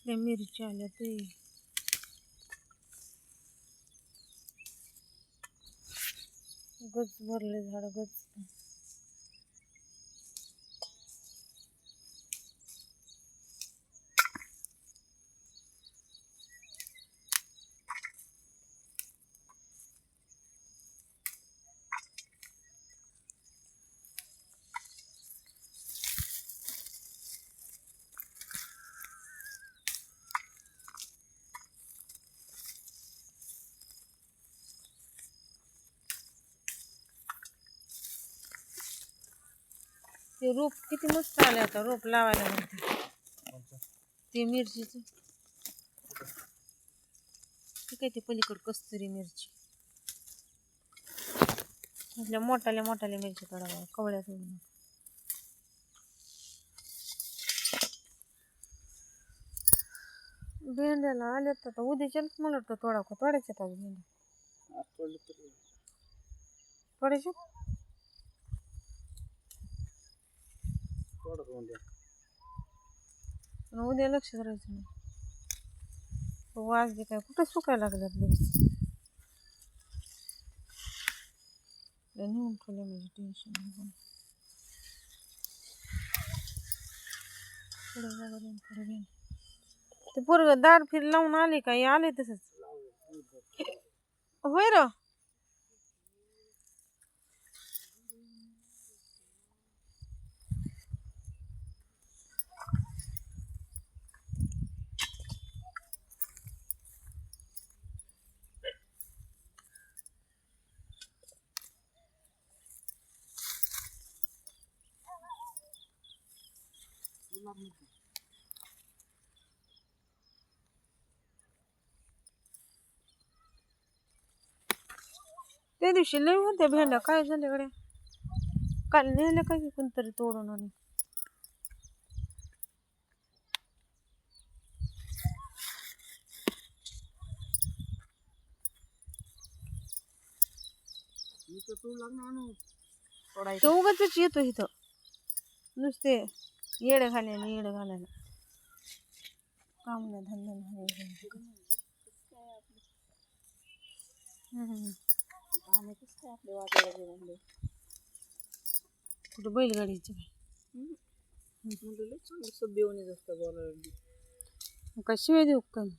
कसल्या मिरच्या आल्या ते गच भरले झाड गच. ते रोप किती मस्त आले आता रोप लावायला म्हणते ते मिरचीचं. ते काय ते पलीकड कस्तुरी मिरची म्हटल्या मोठाल्या मोठाल्या मिरची काढावा कवळ्यात होऊ नका. भेंड्याला आल्यात आता उद्याच्या मला वाटतं तोडायच्यात आज भेंड्या तोडायच्या पण उद्या लक्ष करायचं नाही. वाजले काय कुठं सुकायला लागल्यात लगेच नेऊन ठेवले म्हणजे टेन्शन नाही. ते पोरग दार फिर लावून आले का आले तसंच होय र. त्या दिवशी लय होत्या भेंड्या काय झाल्या गड्या काल नेल्या काय कोणतरी तोडून आणि ते उगाच येतो इथं नुसते येडे घालायला काम नाही धंदा नाही. कुठं बैलगाडीची काय शिवाय देऊ काय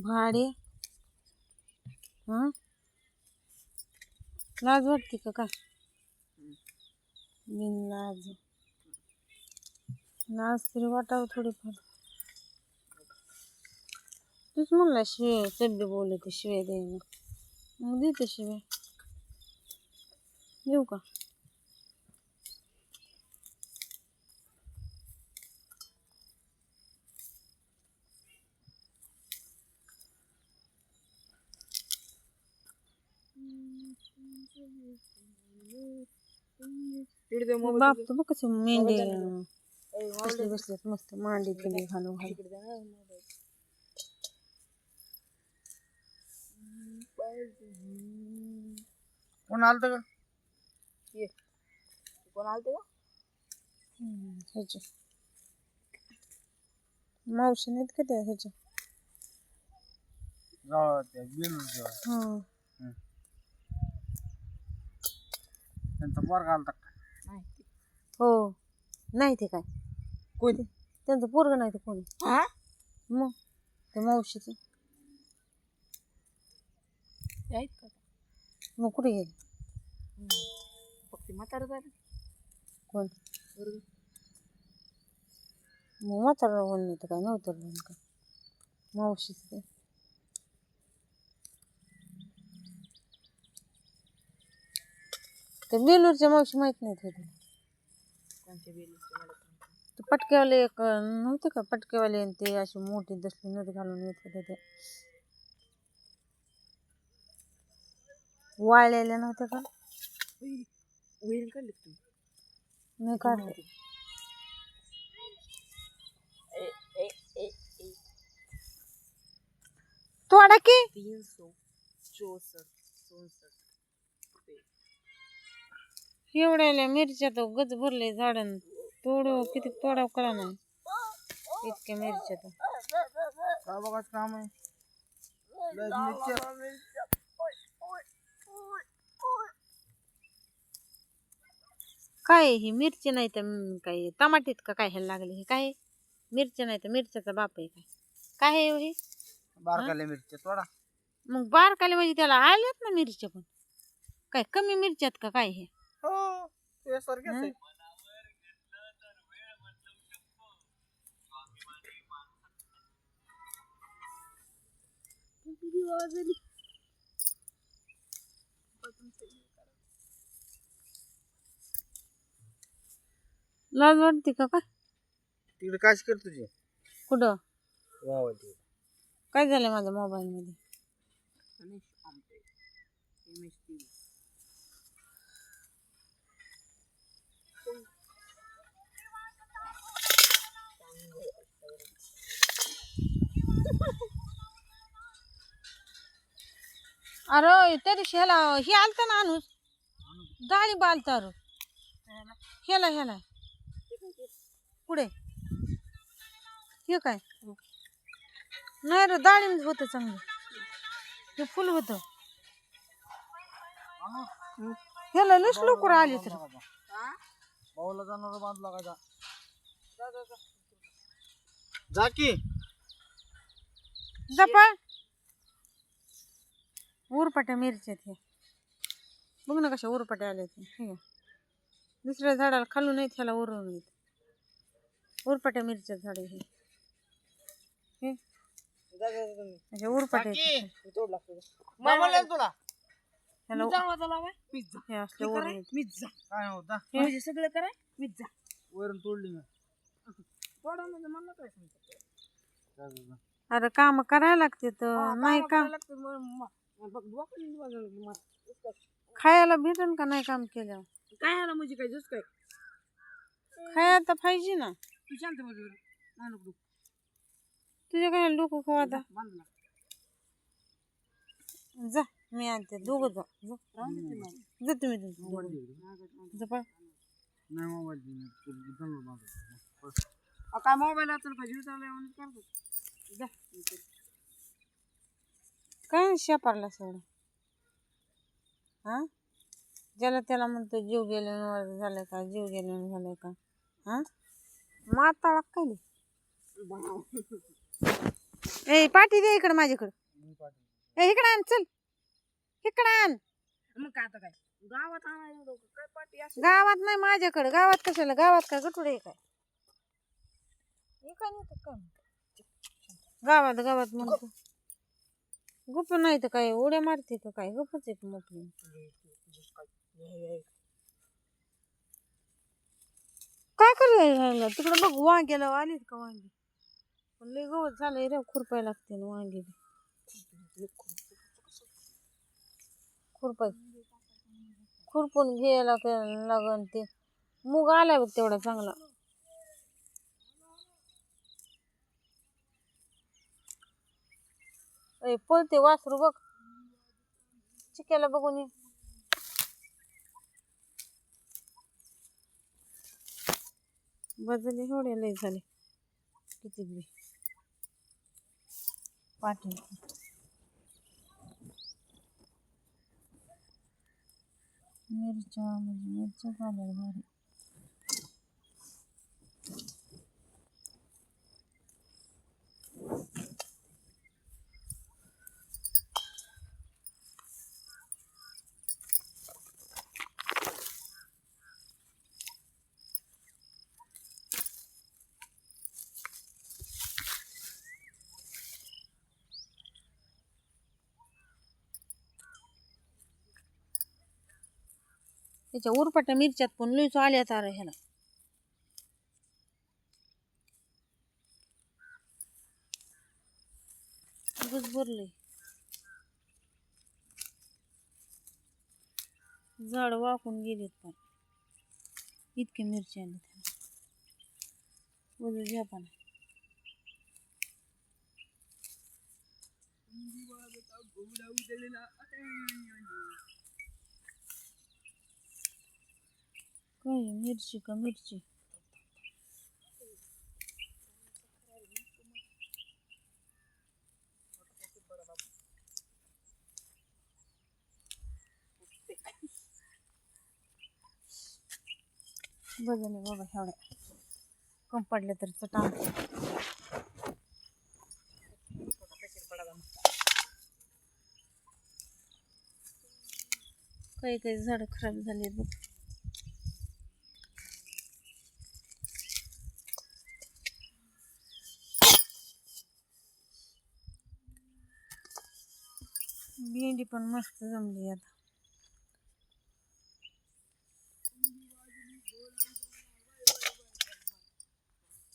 भाडे लाज वाटते का काय बिन लाज तरी वाटावं थोडीफार. तूच म्हणला शिवाय सभ्य बोलते शिवाय द्यायला मग देते शिवाय देऊ का. बाप तर बघ कसं मेंढे बसले बसलेत मस्त मांडी केली घालून कोण आलत का कोण आलत का ह्याच्या मावशी नाहीत का त्या ह्याच्या त्यांचा पोरगा आलता हो नाही ते काय कोण त्यांचं पोरग नाही तर कोणी मग ते मावशीचं मग कुठे गेले फक्त म्हातारा झालं कोण मग म्हातारा बोल नाही तर काय नव्हतं का मावशीचं ते बेलूरच्या मावशी माहित नाहीत होते कोणत्या बेलूरच्या ते पटकेवाले एक नव्हते का पटकेवाले ते अशी मोठी दसली नदी घालून येत होते ते वाळलेल्या नव्हत्या का वैरण काढली तुम्ही नाही काढले तोडा की 364 एवढ्याला मिरच्या तर गच भरले झाडन तोडू किती तोडाव कळा नाही इतक्या मिरच्या तर काय बघाच काम आहे लयच मिरच्या. काय आहे ही मिरची नाही तर काय टमाटीत का काय ह्याला लागले हे काय आहे? मिरची नाही तर मिरच्याचा बाप आहे काय काय आहे हो हे बारकाल्या मिरच्या तोडा. मग बारकाले म्हणजे त्याला आल्यात ना मिरच्या पण काय कमी मिरच्यात का काय हे हो तुझ्यासारख्याच आहे. लाज वाटते का काय तिकडे काय कर तुझी कुठं वाव काय झालं माझ्या मोबाईल मध्ये गणेश आमटे MSTV. अरे त्या दिवशी ह्याला हे आलतं ना अनुज डाळिंब आलतं अरे ह्याला ह्याला पुढे हे काय नाही रे डाळिंब होतं चांगलं हे फुल होतं ह्याला लस लवकर आली तर भाऊला जाणार बांधला का जा की जपा उरपाट्या मिरच्या हे बघ ना कशा उरपाट्या आल्या ते हे घ्या. दुसऱ्या झाडाला खालून येत ह्याला उरून येत उरपाट्या मिरच्या झाड हे हे अशा उरपाट्या आहेत. तुला ह्याला पिझ्झा हे असले उरून येत. पिझ्झा काय होता म्हणजे सगळं कराय पिझ्झा वरून तोडली मी थोडा म्हणजे मला काय सांगतो अरे काम करायला लागते तर नाही काम खायला भेटन का नाही काम केल्यावर काय आला म्हणजे काय जस काय खायला तर पाहिजे ना तू शांत बघ तुझ्या काय डोकं खवाता बांधला जा मी आणते दोघं जा जा जा तुम्ही दोघं. जा पळ. नाही मोबाईल काय मोबाईल असेल का जीव चाललाय म्हणून करतो जा काय शेपारला सोड हा ज्याला त्याला म्हणतो जीव गेल्यावर झालं का जीव गेल्यावर झालंय का हा माताळा काय ए पाठी दे इकडे माझ्याकडे ए इकडे आण चल इकडे आण मग काय आता काय गावात आणायला काय पाठी असं गावात नाही माझ्याकडे गावात कशाला गावात काय गटुडे काय हे काय नाही तर काय गावात गावात म्हणतो गुप नाही तर काय उड्या मारते का काय गुपच आहे मोठी काय करायला तिकडे बघ वांग्याला आलीत का वांगी पण लय गवत झालंय रे खुरपाय लागते ना वांगी खुरपाय खुरपून घ्यायला लागन ते मूग आलाय बघ तेवढा चांगला पळते वासरू बघ चिक्याला बघून ये बजले एवढे लय झाले किती बी पाटील मिरच्या म्हणजे मिरच्या झाल्या भारी त्याच्या उरपाट्या मिरच्यात पण लईच आल्यात अरे ह्याला उगाच भरलंय झाड वाकून गेलेत पण इतके मिरची आले त्याला वजू घ्या पण काय मिरची का मिरची बघून बाबा एवढ्या कम पडले तर चटा काही काही झाडं खराब झाली बघ. भेंडी पण मस्त जमली आता.